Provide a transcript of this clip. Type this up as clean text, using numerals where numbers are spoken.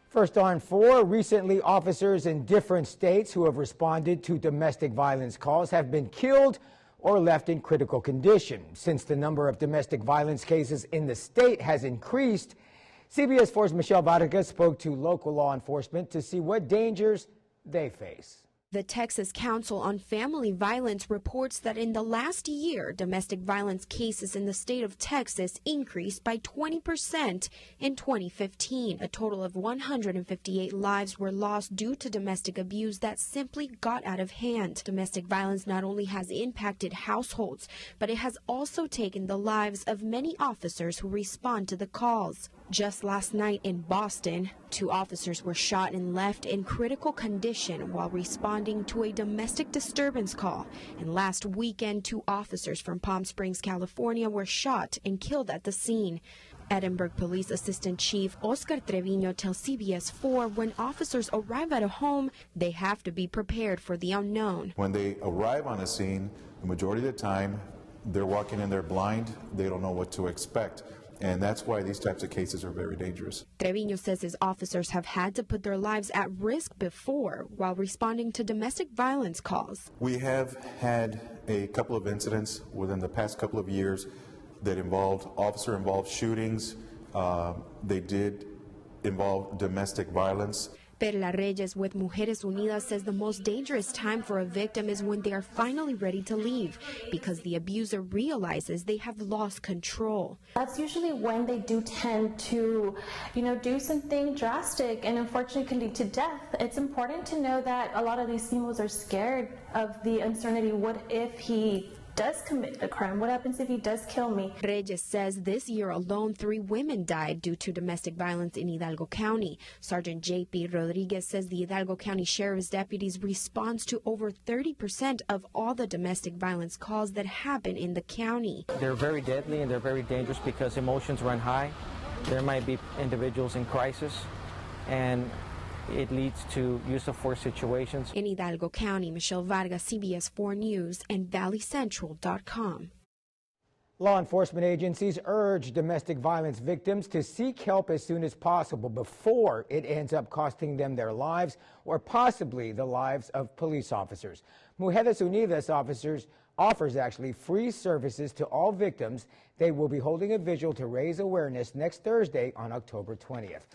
First on 4, recently officers in different states who have responded to domestic violence calls have been killed or left in critical condition. Since the number of domestic violence cases in the state has increased, CBS 4's Michelle Vargas spoke to local law enforcement to see what dangers they face. The Texas Council on Family Violence reports that in the last year, domestic violence cases in the state of Texas increased by 20% in 2015. A total of 158 lives were lost due to domestic abuse that simply got out of hand. Domestic violence not only has impacted households, but it has also taken the lives of many officers who respond to the calls. Just last night in Boston, 2 officers were shot and left in critical condition while responding to a domestic disturbance call. And last weekend, 2 officers from Palm Springs, California were shot and killed at the scene. Edinburgh Police Assistant Chief Oscar Trevino tells CBS 4 when officers arrive at a home, they have to be prepared for the unknown. When they arrive on a scene, the majority of the time, they're walking in there blind. They don't know what to expect. And that's why these types of cases are very dangerous. Trevino says his officers have had to put their lives at risk before while responding to domestic violence calls. We have had a couple of incidents within the past couple of years that involved officer-involved shootings. They did involve domestic violence. Perla Reyes with Mujeres Unidas says the most dangerous time for a victim is when they are finally ready to leave because the abuser realizes they have lost control. That's usually when they do tend to, do something drastic and unfortunately can lead to death. It's important to know that a lot of these females are scared of the uncertainty. What if he does commit a crime? What happens if he does kill me? Reyes says this year alone, 3 women died due to domestic violence in Hidalgo County. Sergeant J.P. Rodriguez says the Hidalgo County Sheriff's deputies responds to over 30% of all the domestic violence calls that happen in the county. They're very deadly and they're very dangerous because emotions run high. There might be individuals in crisis, and it leads to use of force situations. In Hidalgo County, Michelle Vargas, CBS 4 News, and ValleyCentral.com. Law enforcement agencies urge domestic violence victims to seek help as soon as possible before it ends up costing them their lives or possibly the lives of police officers. Mujeres Unidas offers free services to all victims. They will be holding a vigil to raise awareness next Thursday on October 20th.